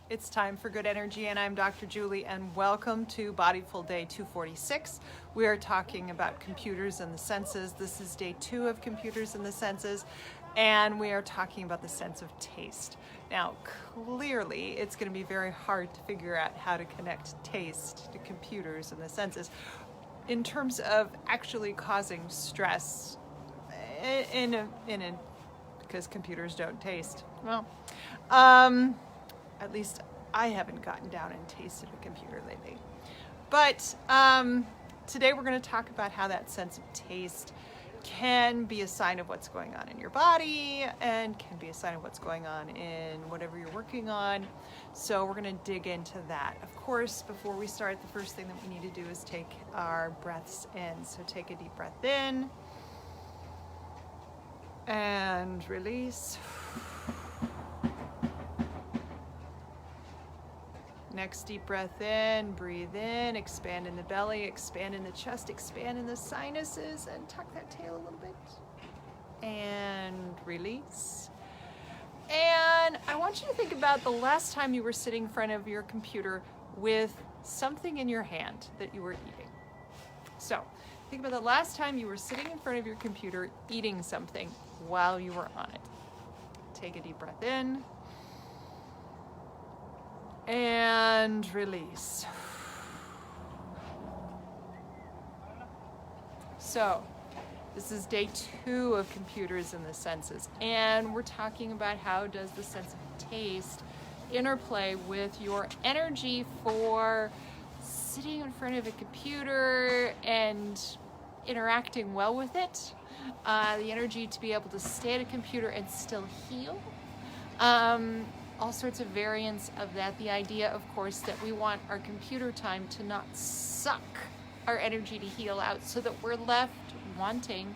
It's time for good energy, and I'm Dr. Julie, and welcome to Bodyful Day 246. We are talking about computers and the senses. This is day 2 of computers and the senses, and we are talking about the sense of taste. Now, clearly, it's going to be very hard to figure out how to connect taste to computers and the senses in terms of actually causing stress because computers don't taste. Well, at least I haven't gotten down and tasted a computer lately. But today we're going to talk about how that sense of taste can be a sign of what's going on in your body and can be a sign of what's going on in whatever you're working on. So we're going to dig into that. Of course, before we start, the first thing that we need to do is take our breaths in. So take a deep breath in and release. Next deep breath in, breathe in, expand in the belly, expand in the chest, expand in the sinuses, and tuck that tail a little bit. And release. And I want you to think about the last time you were sitting in front of your computer with something in your hand that you were eating. So think about the last time you were sitting in front of your computer eating something while you were on it. Take a deep breath in. And release. So, this is day 2 of computers and the senses, and we're talking about how does the sense of taste interplay with your energy for sitting in front of a computer and interacting well with it, the energy to be able to stay at a computer and still heal. All sorts of variants of that. The idea, of course, that we want our computer time to not suck our energy to heal out so that we're left wanting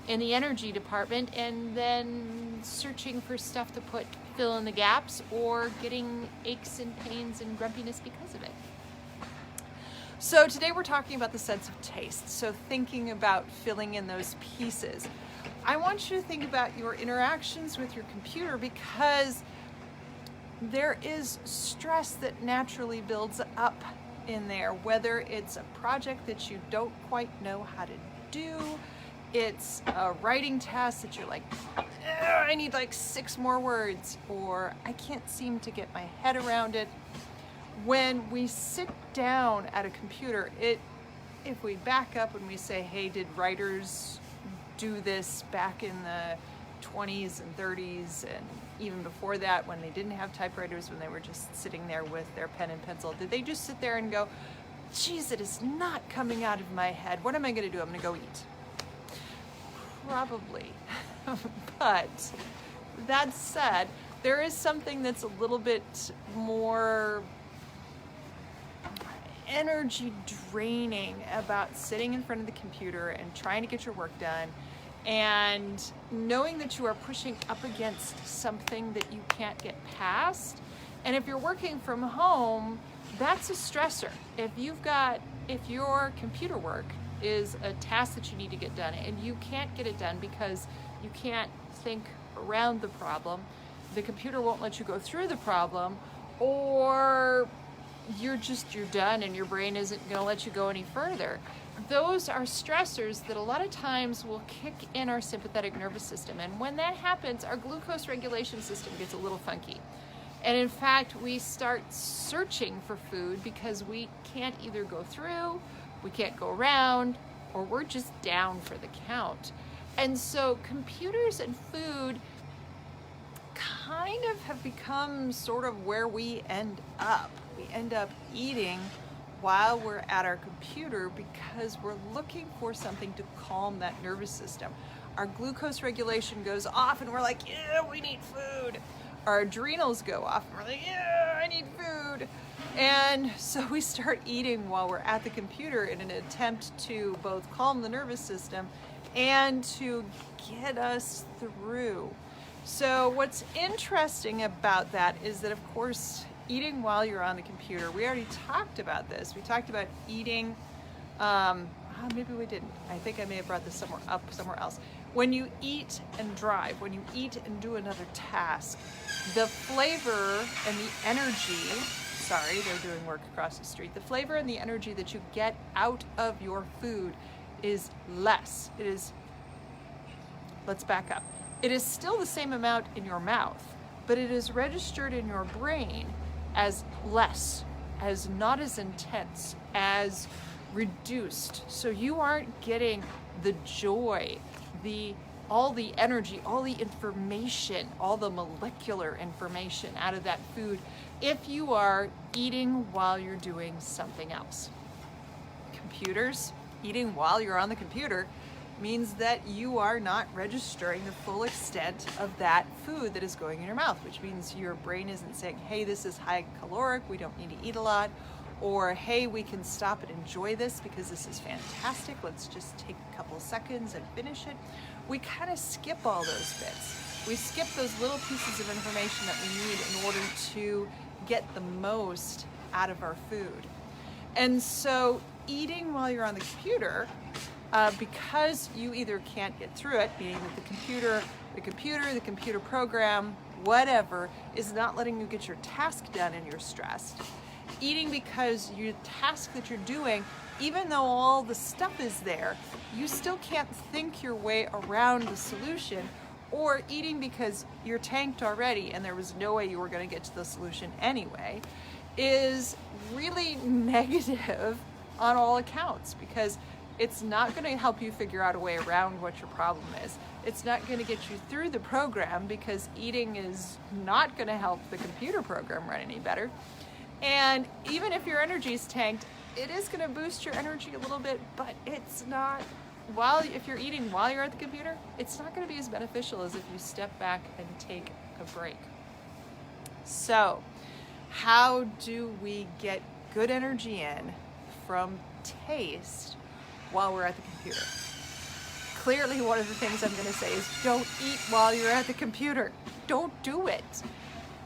in the energy department and then searching for stuff to fill in the gaps or getting aches and pains and grumpiness because of it. So today we're talking about the sense of taste. So thinking about filling in those pieces. I want you to think about your interactions with your computer because there is stress that naturally builds up in there, whether it's a project that you don't quite know how to do, it's a writing task that you're like, I need like 6 more words, or I can't seem to get my head around it. When we sit down at a computer, if we back up and we say, hey, did writers do this back in the 20s and 30s and even before that, when they didn't have typewriters, when they were just sitting there with their pen and pencil, did they just sit there and go, geez, it is not coming out of my head. What am I going to do? I'm going to go eat. Probably. But that said, there is something that's a little bit more energy draining about sitting in front of the computer and trying to get your work done and knowing that you are pushing up against something that you can't get past. And if you're working from home, that's a stressor. If your computer work is a task that you need to get done and you can't get it done because you can't think around the problem, the computer won't let you go through the problem, or you're done and your brain isn't going to let you go any further. Those are stressors that a lot of times will kick in our sympathetic nervous system. And when that happens, our glucose regulation system gets a little funky. And in fact, we start searching for food because we can't either go through, we can't go around, or we're just down for the count. And so computers and food kind of have become sort of where we end up. We end up eating while we're at our computer because we're looking for something to calm that nervous system. Our glucose regulation goes off and we're like, yeah, we need food. Our adrenals go off and we're like, yeah, I need food. And so we start eating while we're at the computer in an attempt to both calm the nervous system and to get us through. So what's interesting about that is that, of course, eating while you're on the computer, we already talked about this. We talked about eating, maybe we didn't. I think I may have brought this somewhere else. When you eat and drive, when you eat and do another task, the flavor and the energy, sorry, they're doing work across the street. The flavor and the energy that you get out of your food is less. It is, let's back up. It is still the same amount in your mouth, but it is registered in your brain as less, as not as intense, as reduced. So you aren't getting the joy, all the energy, all the information, all the molecular information out of that food if you are eating while you're doing something else. Computers, eating while you're on the computer means that you are not registering the full extent of that food that is going in your mouth, which means your brain isn't saying, hey, this is high caloric, we don't need to eat a lot, or hey, we can stop and enjoy this because this is fantastic, let's just take a couple of seconds and finish it. We kind of skip all those bits. We skip those little pieces of information that we need in order to get the most out of our food. And so eating while you're on the computer, because you either can't get through it, meaning that the computer program, whatever, is not letting you get your task done and you're stressed. Eating because your task that you're doing, even though all the stuff is there, you still can't think your way around the solution, or eating because you're tanked already and there was no way you were going to get to the solution anyway, is really negative on all accounts, because it's not going to help you figure out a way around what your problem is. It's not going to get you through the program, because eating is not going to help the computer program run any better. And even if your energy is tanked, it is going to boost your energy a little bit, but it's not, if you're eating while you're at the computer, it's not going to be as beneficial as if you step back and take a break. So, how do we get good energy in from taste while we're at the computer? Clearly, one of the things I'm going to say is don't eat while you're at the computer. Don't do it.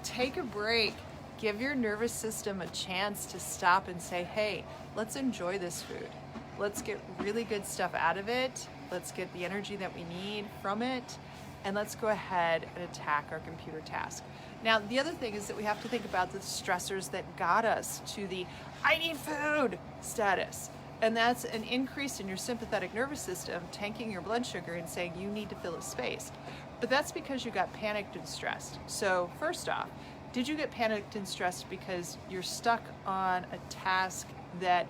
Take a break. Give your nervous system a chance to stop and say, hey, let's enjoy this food. Let's get really good stuff out of it. Let's get the energy that we need from it. And let's go ahead and attack our computer task. Now, the other thing is that we have to think about the stressors that got us to the I need food status. And that's an increase in your sympathetic nervous system, tanking your blood sugar and saying you need to fill a space. But that's because you got panicked and stressed. So first off, did you get panicked and stressed because you're stuck on a task that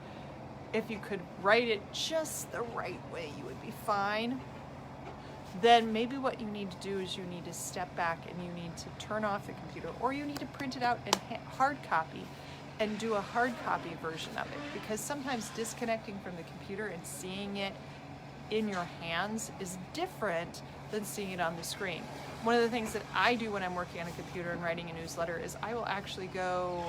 if you could write it just the right way, you would be fine? Then maybe what you need to do is you need to step back and you need to turn off the computer, or you need to print it out in hard copy and do a hard copy version of it, because sometimes disconnecting from the computer and seeing it in your hands is different than seeing it on the screen. One of the things that I do when I'm working on a computer and writing a newsletter is I will actually go,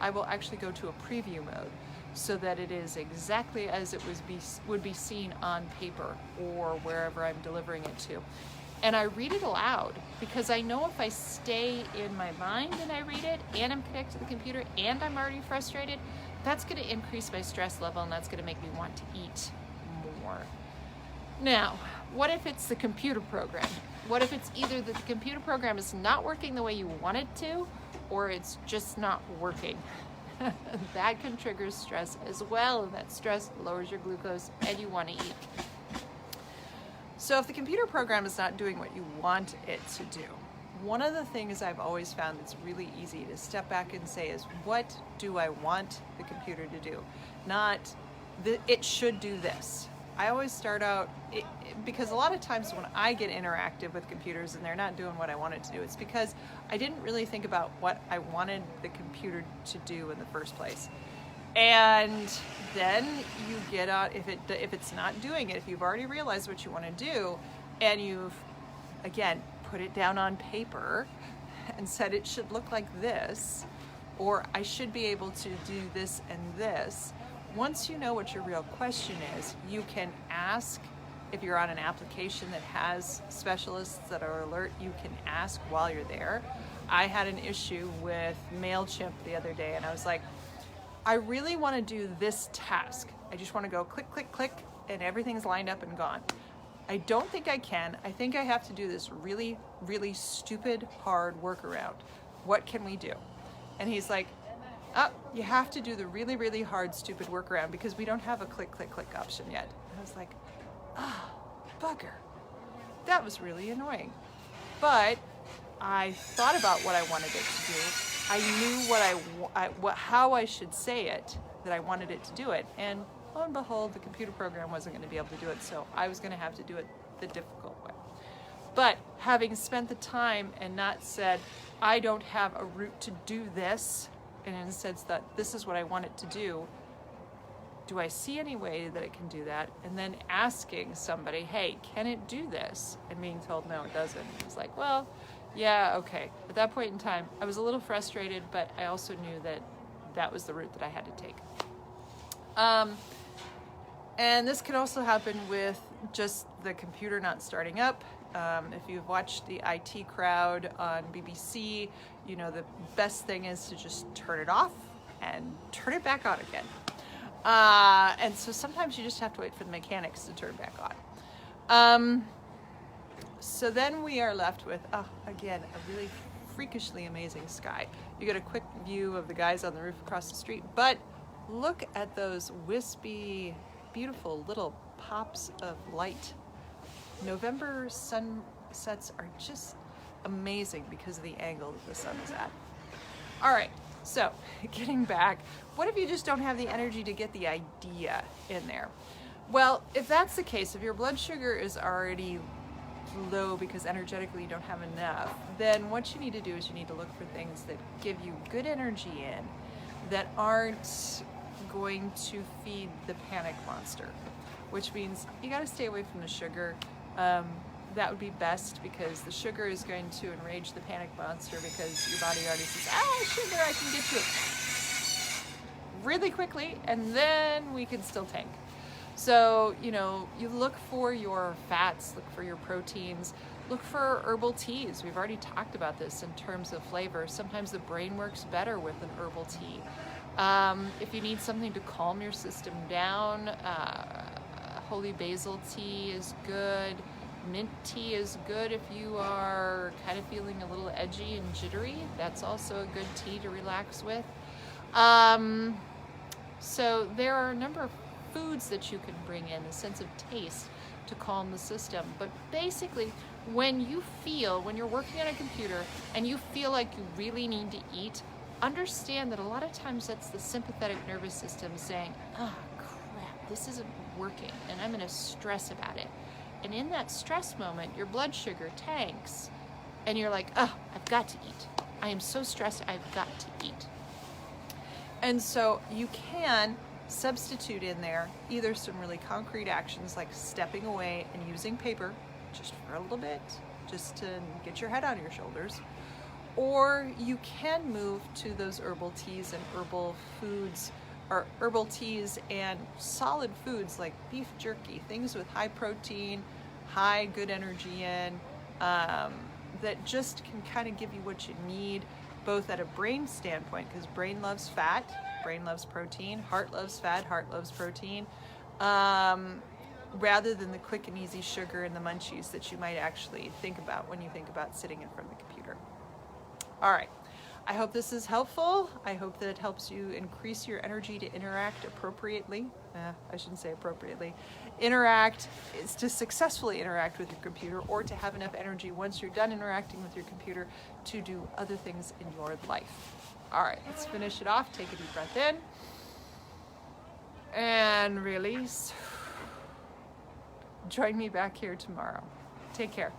I will actually go to a preview mode, so that it is exactly as it would be seen on paper or wherever I'm delivering it to. And I read it aloud, because I know if I stay in my mind and I read it and I'm connected to the computer and I'm already frustrated, that's going to increase my stress level and that's going to make me want to eat more. Now, what if it's the computer program? What if it's either that the computer program is not working the way you want it to, or it's just not working? That can trigger stress as well, and that stress lowers your glucose and you want to eat. So if the computer program is not doing what you want it to do, one of the things I've always found that's really easy to step back and say is, what do I want the computer to do? Not, it should do this. I always start out, because a lot of times when I get interactive with computers and they're not doing what I want it to do, it's because I didn't really think about what I wanted the computer to do in the first place. And then you get out, if it's not doing it, if you've already realized what you want to do, and you've, again, put it down on paper and said it should look like this, or I should be able to do this and this. Once you know what your real question is, you can ask. If you're on an application that has specialists that are alert, you can ask while you're there. I had an issue with MailChimp the other day, and I was like, I really want to do this task. I just want to go click, click, click, and everything's lined up and gone. I don't think I can. I think I have to do this really, really stupid, hard workaround. What can we do? And he's like, oh, you have to do the really, really hard, stupid workaround because we don't have a click, click, click option yet. And I was like, ah, bugger. That was really annoying. But I thought about what I wanted it to do. I knew how I should say it, that I wanted it to do it. And lo and behold, the computer program wasn't going to be able to do it, so I was going to have to do it the difficult way. But having spent the time and not said, I don't have a route to do this, and instead that this is what I want it to do I see any way that it can do that? And then asking somebody, hey, can it do this? And being told, no, it doesn't. It's like, well, yeah, okay. At that point in time, I was a little frustrated, but I also knew that that was the route that I had to take. And this can also happen with just the computer not starting up. If you've watched the IT Crowd on BBC, you know the best thing is to just turn it off and turn it back on again. And so sometimes you just have to wait for the mechanics to turn back on. So then we are left with, again, a really freakishly amazing sky. You get a quick view of the guys on the roof across the street, but look at those wispy, beautiful little pops of light. November sunsets are just amazing because of the angle that the sun is at. All right, so getting back, what if you just don't have the energy to get the idea in there? Well, if that's the case, if your blood sugar is already low because energetically you don't have enough, then what you need to do is you need to look for things that give you good energy in that aren't going to feed the panic monster, which means you got to stay away from the sugar. That would be best because the sugar is going to enrage the panic monster because your body already says, sugar, I can get to it really quickly, and then we can still tank. So, you look for your fats, look for your proteins, look for herbal teas. We've already talked about this in terms of flavor. Sometimes the brain works better with an herbal tea. If you need something to calm your system down, holy basil tea is good. Mint tea is good if you are kind of feeling a little edgy and jittery. That's also a good tea to relax with. So there are a number of foods that you can bring in, a sense of taste to calm the system. But basically, when you're working on a computer and you feel like you really need to eat, understand that a lot of times that's the sympathetic nervous system saying, crap, this isn't working, and I'm going to stress about it. And in that stress moment, your blood sugar tanks, and you're like, I've got to eat. I am so stressed, I've got to eat. And so you can substitute in there either some really concrete actions like stepping away and using paper just for a little bit, just to get your head on your shoulders, or you can move to those herbal teas and herbal foods, or herbal teas and solid foods like beef jerky, things with high protein, high good energy in, that just can kind of give you what you need, both at a brain standpoint, because brain loves fat, brain loves protein, heart loves fat, heart loves protein, rather than the quick and easy sugar and the munchies that you might actually think about when you think about sitting in front of the computer. All right. I hope this is helpful. I hope that it helps you increase your energy to interact appropriately. I shouldn't say appropriately. Interact is to successfully interact with your computer, or to have enough energy once you're done interacting with your computer to do other things in your life. All right, let's finish it off. Take a deep breath in and release. Join me back here tomorrow. Take care.